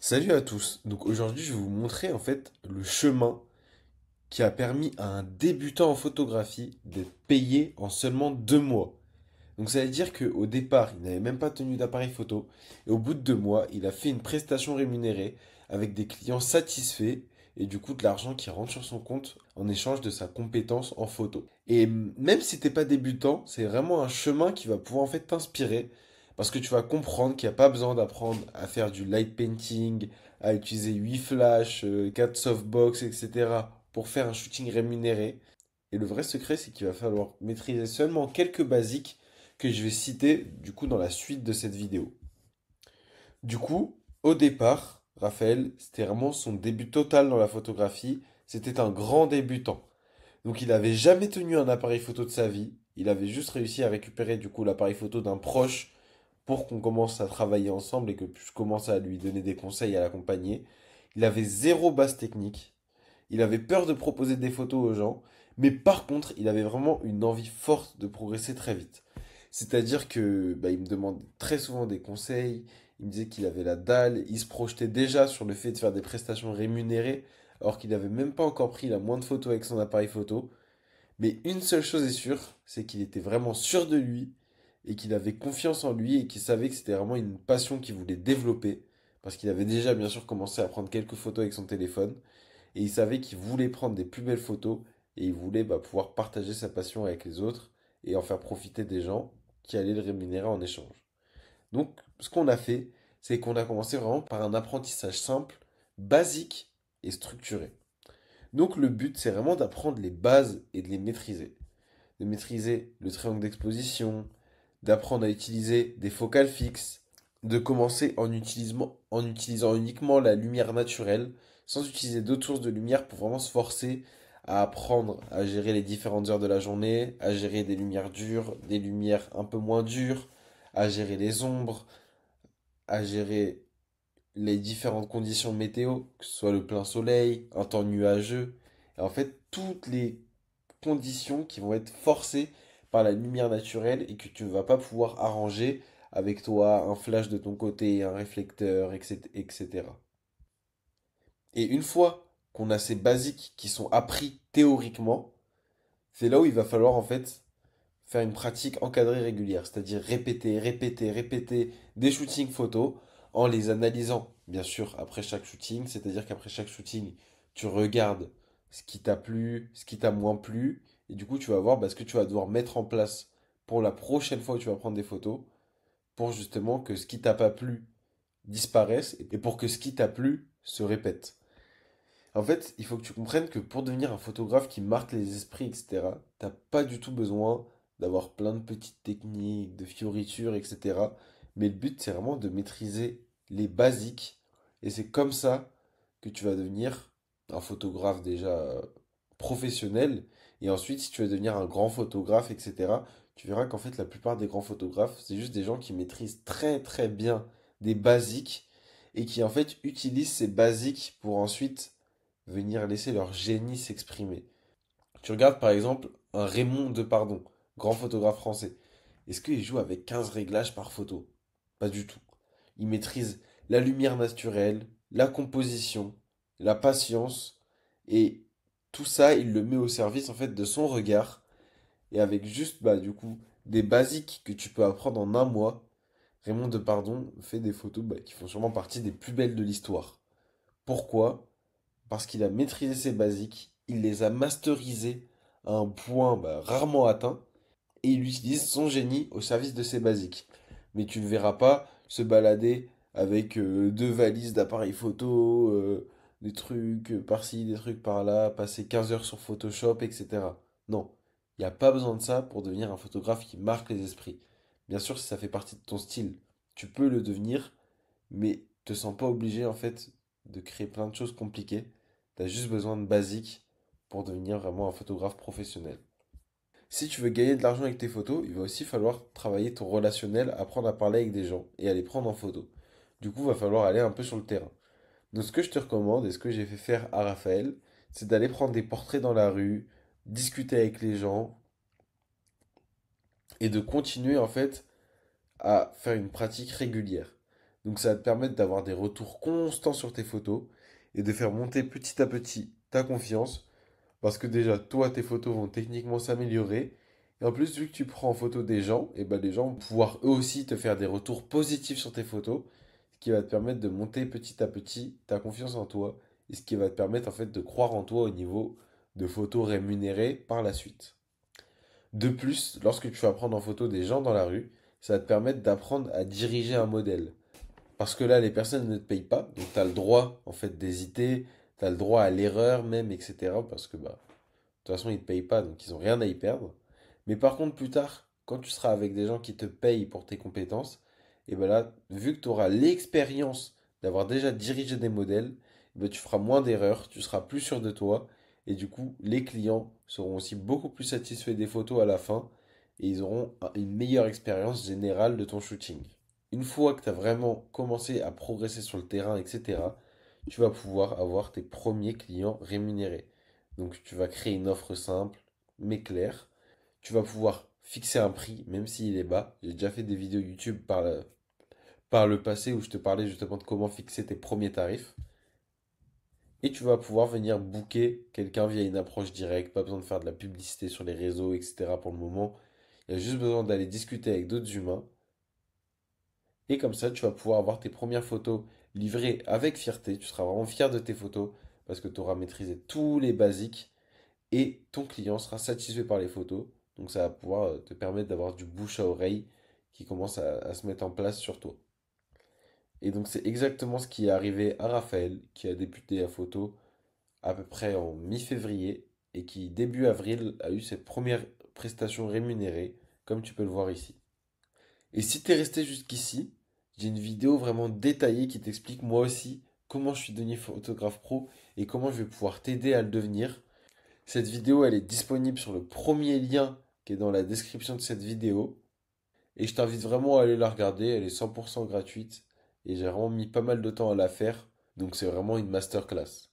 Salut à tous. Donc aujourd'hui, je vais vous montrer en fait le chemin qui a permis à un débutant en photographie d'être payé en seulement 2 mois. Donc ça veut dire qu'au départ, il n'avait même pas tenu d'appareil photo et au bout de 2 mois, il a fait une prestation rémunérée avec des clients satisfaits et du coup de l'argent qui rentre sur son compte en échange de sa compétence en photo. Et même si t'es pas débutant, c'est vraiment un chemin qui va pouvoir en fait t'inspirer parce que tu vas comprendre qu'il n'y a pas besoin d'apprendre à faire du light painting, à utiliser 8 flashs, 4 softbox, etc. pour faire un shooting rémunéré. Et le vrai secret, c'est qu'il va falloir maîtriser seulement quelques basiques que je vais citer du coup dans la suite de cette vidéo. Du coup, au départ, Raphaël, c'était vraiment son début total dans la photographie. C'était un grand débutant. Donc il n'avait jamais tenu un appareil photo de sa vie. Il avait juste réussi à récupérer du coup l'appareil photo d'un proche pour qu'on commence à travailler ensemble et que je commence à lui donner des conseils et à l'accompagner. Il avait zéro base technique. Il avait peur de proposer des photos aux gens, mais par contre, il avait vraiment une envie forte de progresser très vite. C'est-à-dire que il me demandait très souvent des conseils, il me disait qu'il avait la dalle, il se projetait déjà sur le fait de faire des prestations rémunérées, alors qu'il n'avait même pas encore pris la moindre photo avec son appareil photo. Mais une seule chose est sûre, c'est qu'il était vraiment sûr de lui et qu'il avait confiance en lui et qu'il savait que c'était vraiment une passion qu'il voulait développer, parce qu'il avait déjà bien sûr commencé à prendre quelques photos avec son téléphone. Et il savait qu'il voulait prendre des plus belles photos et il voulait pouvoir partager sa passion avec les autres et en faire profiter des gens qui allaient le rémunérer en échange. Donc, ce qu'on a fait, c'est qu'on a commencé vraiment par un apprentissage simple, basique et structuré. Donc, le but, c'est vraiment d'apprendre les bases et de les maîtriser. De maîtriser le triangle d'exposition, d'apprendre à utiliser des focales fixes, de commencer en utilisant uniquement la lumière naturelle, sans utiliser d'autres sources de lumière pour vraiment se forcer à apprendre à gérer les différentes heures de la journée, à gérer des lumières dures, des lumières un peu moins dures, à gérer les ombres, à gérer les différentes conditions météo, que ce soit le plein soleil, un temps nuageux, et en fait toutes les conditions qui vont être forcées par la lumière naturelle et que tu ne vas pas pouvoir arranger avec toi un flash de ton côté, un réflecteur, etc., etc. Et une fois qu'on a ces basiques qui sont appris théoriquement, c'est là où il va falloir en fait faire une pratique encadrée régulière, c'est-à-dire répéter, répéter, répéter des shootings photos en les analysant, bien sûr, après chaque shooting, c'est-à-dire qu'après chaque shooting, tu regardes ce qui t'a plu, ce qui t'a moins plu, et du coup, tu vas voir ce que tu vas devoir mettre en place pour la prochaine fois où tu vas prendre des photos, pour justement que ce qui t'a pas plu disparaisse, et pour que ce qui t'a plu se répète. En fait, il faut que tu comprennes que pour devenir un photographe qui marque les esprits, etc., t'as pas du tout besoin d'avoir plein de petites techniques, de fioritures, etc. Mais le but, c'est vraiment de maîtriser les basiques. Et c'est comme ça que tu vas devenir un photographe déjà professionnel. Et ensuite, si tu veux devenir un grand photographe, etc., tu verras qu'en fait, la plupart des grands photographes, c'est juste des gens qui maîtrisent très très bien des basiques et qui en fait utilisent ces basiques pour ensuite venir laisser leur génie s'exprimer. Tu regardes par exemple un Raymond Depardon, grand photographe français. Est-ce qu'il joue avec 15 réglages par photo? Pas du tout. Il maîtrise la lumière naturelle, la composition, la patience, et tout ça, il le met au service en fait de son regard, et avec juste du coup des basiques que tu peux apprendre en un mois, Raymond Depardon fait des photos qui font sûrement partie des plus belles de l'histoire. Pourquoi? Parce qu'il a maîtrisé ses basiques, il les a masterisés à un point rarement atteint, et il utilise son génie au service de ses basiques. Mais tu ne verras pas se balader avec deux valises d'appareils photo, des trucs par-ci, des trucs par-là, passer 15 heures sur Photoshop, etc. Non, il n'y a pas besoin de ça pour devenir un photographe qui marque les esprits. Bien sûr, si ça fait partie de ton style, tu peux le devenir, mais te sens pas obligé en fait de créer plein de choses compliquées. Tu as juste besoin de basiques pour devenir vraiment un photographe professionnel. Si tu veux gagner de l'argent avec tes photos, il va aussi falloir travailler ton relationnel, apprendre à parler avec des gens et à les prendre en photo. Du coup, il va falloir aller un peu sur le terrain. Donc, ce que je te recommande et ce que j'ai fait faire à Raphaël, c'est d'aller prendre des portraits dans la rue, discuter avec les gens et de continuer en fait à faire une pratique régulière. Donc ça va te permettre d'avoir des retours constants sur tes photos et de faire monter petit à petit ta confiance. Parce que déjà, toi, tes photos vont techniquement s'améliorer. Et en plus, vu que tu prends en photo des gens, et ben les gens vont pouvoir eux aussi te faire des retours positifs sur tes photos, ce qui va te permettre de monter petit à petit ta confiance en toi, et ce qui va te permettre en fait de croire en toi au niveau de photos rémunérées par la suite. De plus, lorsque tu vas prendre en photo des gens dans la rue, ça va te permettre d'apprendre à diriger un modèle. Parce que là, les personnes ne te payent pas, donc tu as le droit en fait d'hésiter, tu as le droit à l'erreur même, etc. Parce que bah, de toute façon, ils ne te payent pas, donc ils n'ont rien à y perdre. Mais par contre, plus tard, quand tu seras avec des gens qui te payent pour tes compétences, et ben là, vu que tu auras l'expérience d'avoir déjà dirigé des modèles, eh ben tu feras moins d'erreurs, tu seras plus sûr de toi, et du coup, les clients seront aussi beaucoup plus satisfaits des photos à la fin, et ils auront une meilleure expérience générale de ton shooting. Une fois que tu as vraiment commencé à progresser sur le terrain, etc., tu vas pouvoir avoir tes premiers clients rémunérés. Donc tu vas créer une offre simple, mais claire. Tu vas pouvoir fixer un prix, même s'il est bas. J'ai déjà fait des vidéos YouTube par le passé où je te parlais justement de comment fixer tes premiers tarifs. Et tu vas pouvoir venir booker quelqu'un via une approche directe, pas besoin de faire de la publicité sur les réseaux, etc. pour le moment. Il y a juste besoin d'aller discuter avec d'autres humains. Et comme ça, tu vas pouvoir avoir tes premières photos livrées avec fierté. Tu seras vraiment fier de tes photos parce que tu auras maîtrisé tous les basiques et ton client sera satisfait par les photos. Donc ça va pouvoir te permettre d'avoir du bouche à oreille qui commence à se mettre en place sur toi. Et donc c'est exactement ce qui est arrivé à Raphaël, qui a débuté la photo à peu près en mi-février et qui début avril a eu ses premières prestations rémunérées, comme tu peux le voir ici. Et si t'es resté jusqu'ici, j'ai une vidéo vraiment détaillée qui t'explique moi aussi comment je suis devenu photographe pro et comment je vais pouvoir t'aider à le devenir. Cette vidéo, elle est disponible sur le premier lien qui est dans la description de cette vidéo. Et je t'invite vraiment à aller la regarder, elle est 100% gratuite. Et j'ai vraiment mis pas mal de temps à la faire, donc c'est vraiment une masterclass.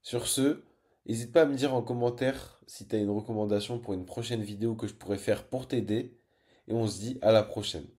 Sur ce, n'hésite pas à me dire en commentaire si tu as une recommandation pour une prochaine vidéo que je pourrais faire pour t'aider. Et on se dit à la prochaine.